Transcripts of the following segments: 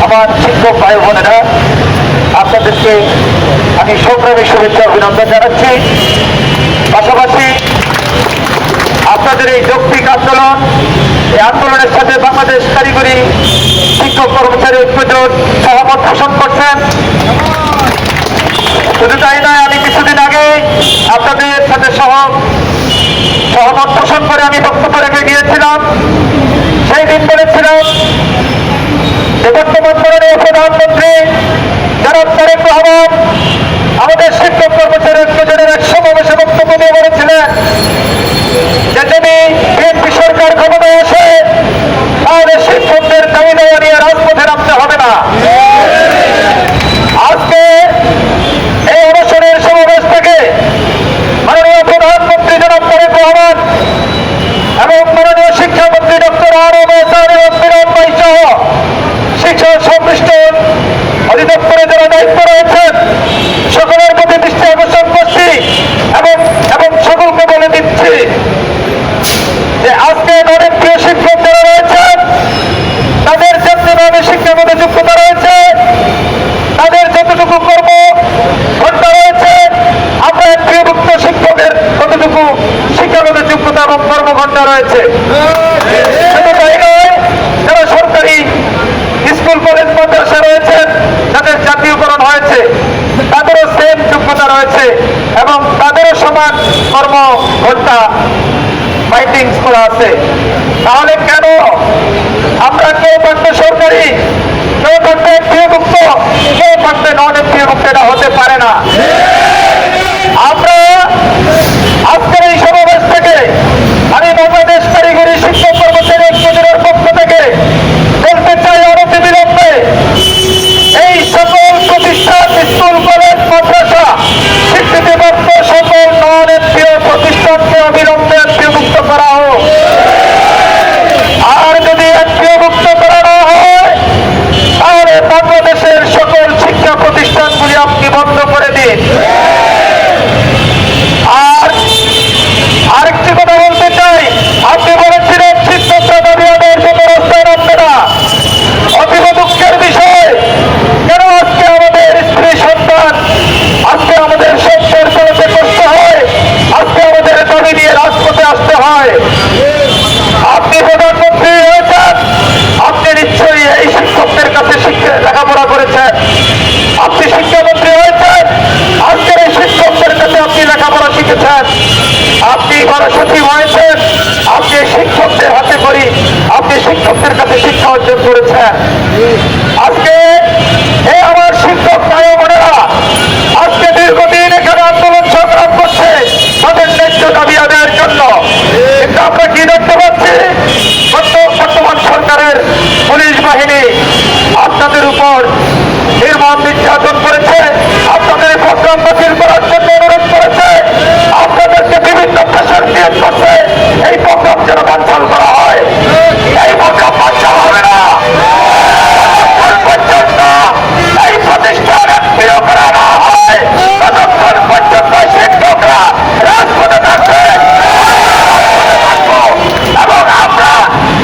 আমার শিক্ষক ভাই বোনেরা, আপনাদেরকে আমি সংগ্রামী শুভেচ্ছা অভিনন্দন জানাচ্ছি। পাশাপাশি আপনাদের এই যৌক্তিক আন্দোলন, এই আন্দোলনের সাথে বাংলাদেশ কারিগরি শিক্ষক কর্মচারী ঐক্যজোট সহমত পোষণ করছেন। শুধু তাই নয়, আমি কিছুদিন আগে আপনাদের সাথে সহমত পোষণ করে আমি বক্তব্য রেখে গিয়েছিলাম। সেই দিন বলেছিলাম যে বর্তমান মাননীয় প্রধানমন্ত্রী জনাব তারেক রহমান আমাদের শিক্ষক কর্মচারী ঐক্যজোটের এক সমাবেশে বক্তব্য দিয়ে বলেছিলেন যে যদি বিএনপি সরকার ক্ষমতায় আসে তাহলে শিক্ষকদের দাবি দেওয়া নিয়ে রাজপথে নামতে হবে না। আজকে এই অবসরের সমাবেশ থেকে মাননীয় প্রধানমন্ত্রী জনাব তারেক রহমান এবং মাননীয় শিক্ষামন্ত্রী ডক্টর আরব ভাই সহ শিক্ষা সংশ্লিষ্ট অধিদপ্তরে যারা দায়িত্ব রয়েছেন সকলের প্রতি দৃষ্টি আকর্ষণ করছি এবং সকলকে বলে দিচ্ছি যে আজকে অনেক প্রিয় শিক্ষক যারা রয়েছেন তাদের যেভাবে শিক্ষার মধ্যে যোগ্যতা রয়েছে, তাদের যতটুকু কর্ম ঘন্টা রয়েছে, আমরা প্রিয়ভুক্ত শিক্ষকের ততটুকু শিক্ষাগত যোগ্যতা এবং কর্মঘণ্টা রয়েছে। শুধু তাই নয়, যারা সরকারি স্কুল কলেজ মাদ্রাসা রয়েছেন যাদের জাতীয়করণ হয়েছে তাদেরও সেম যোগ্যতা রয়েছে এবং তাদেরও সমান কর্ম ঘন্টা ফাইটিংস করা আছে। তাহলে কেন আমরা কেউ থাকতে সরকারি, কেউ থাকতে এমপিওভুক্ত, কেউ থাকতে নন এমপিওভুক্ত, এটা হতে পারে না। আমরা আজকের এই সমাবেশ থেকে আমি বাংলাদেশ কারিগরি শিক্ষক কর্মচারী ঐক্যজোটের পক্ষ থেকে বলতে চাই অনতিবিলম্বে এই সকল প্রতিষ্ঠান, স্কুল কলেজ মাদ্রাসা স্বীকৃতিপ্রাপ্ত সকল নন এমপিও প্রতিষ্ঠানকে অবিলম্বে এমপিওভুক্ত করা হোক। আর যদি এমপিওভুক্ত করা না হয় তাহলে বাংলাদেশের সকল শিক্ষা প্রতিষ্ঠানগুলি আপনি বন্ধ করে দিন। আর আরেকটি কথা বলতে চাই, আপনি বলেছিলেন শিক্ষকরা দাবি আদায়ের জন্য রাস্তায় নামবে না। অতীব দুঃখের বিষয়, কেন আজকে আমাদের স্ত্রী সন্তান, আজকে আমাদের সংসার চালাতে কষ্ট হয়, আজকে আমাদের দাবি নিয়ে রাজপথে আসতে হয়। আপনি প্রধানমন্ত্রী হয়েছেন, আপনি নিশ্চয়ই এই শিক্ষকদের কাছে লেখাপড়া করেছেন। আপনি শিক্ষামন্ত্রী হয়েছেন, আজকের এই শিক্ষকদের কাছে আপনি লেখাপড়া শিখেছেন। আপনি সচিব হয়েছেন, আপনি শিক্ষকদের হাতে করি, আপনি শিক্ষকদের কাছে শিক্ষা অর্জন করেছেন। আজকে আমার শিক্ষক ভাই বোনেরা আজকে দীর্ঘদিন এখানে আন্দোলন সংগ্রাম করছে তাদের ন্যায্য দাবি আদায়ের জন্য। কিন্তু আমরা কি দেখতে পাচ্ছি, বর্তমান সরকারের পুলিশ বাহিনী আপনাদের উপর নির্মম নির্যাতন করেছে, আপনাদের প্রোগ্রাম বাতিল করার জন্য অনুরোধ করেছে, আপনাদেরকে বিভিন্ন প্রেশার ক্রিয়েট করছে এই প্রোগ্রাম যেন ক্যান্সেল করা হয়। এই প্রোগ্রাম বাঞ্চাল হবে না পর্যন্ত, এই প্রতিষ্ঠান এমপিও করা না হয় ততক্ষণ পর্যন্ত শিক্ষকরা রাজপথে থাকবে এবং আমরা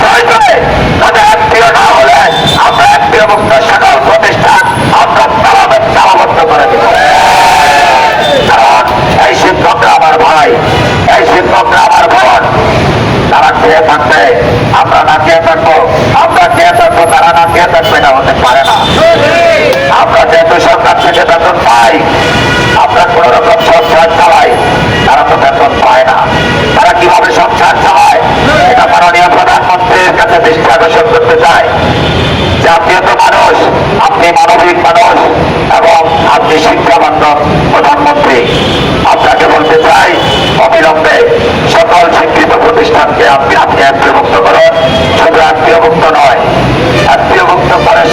প্রয়োজনে তাদের এমপিও না হলে আমরা এমপিও মুক্ত সকল প্রতিষ্ঠান আমরা তালাবদ্ধ করে দেব। কারণ এই শিক্ষকরা আমার ভাই, এই শিক্ষকরা আমার বোন, তারা খেয়ে থাকবে, আমরা না খেয়ে থাকবো, আমরা খেয়ে থাকবো, তারা না খেয়ে থাকবে, না হতে পারে না। আমরা যেহেতু সরকার থেকে বেতন পাই, আমরা কোন রকম সংসার চালাই, তারা তো বেতন পায় না। তারা কিভাবে সংসার চালায় এটা মাননীয় প্রধানমন্ত্রীর কাছে দৃষ্টি আকর্ষণ করতে চায় যে আপনি তো মানুষ, আপনি মানবিক মানুষ এবং আপনি শিক্ষা বান্ধব প্রধানমন্ত্রী। আপনাকে বলতে চাই অবিলম্বে সকল শিক্ষিত প্রতিষ্ঠানকে আপনি এমপিওভুক্ত করুন। শুধু এমপিওভুক্ত নয়, এমপিওভুক্ত করে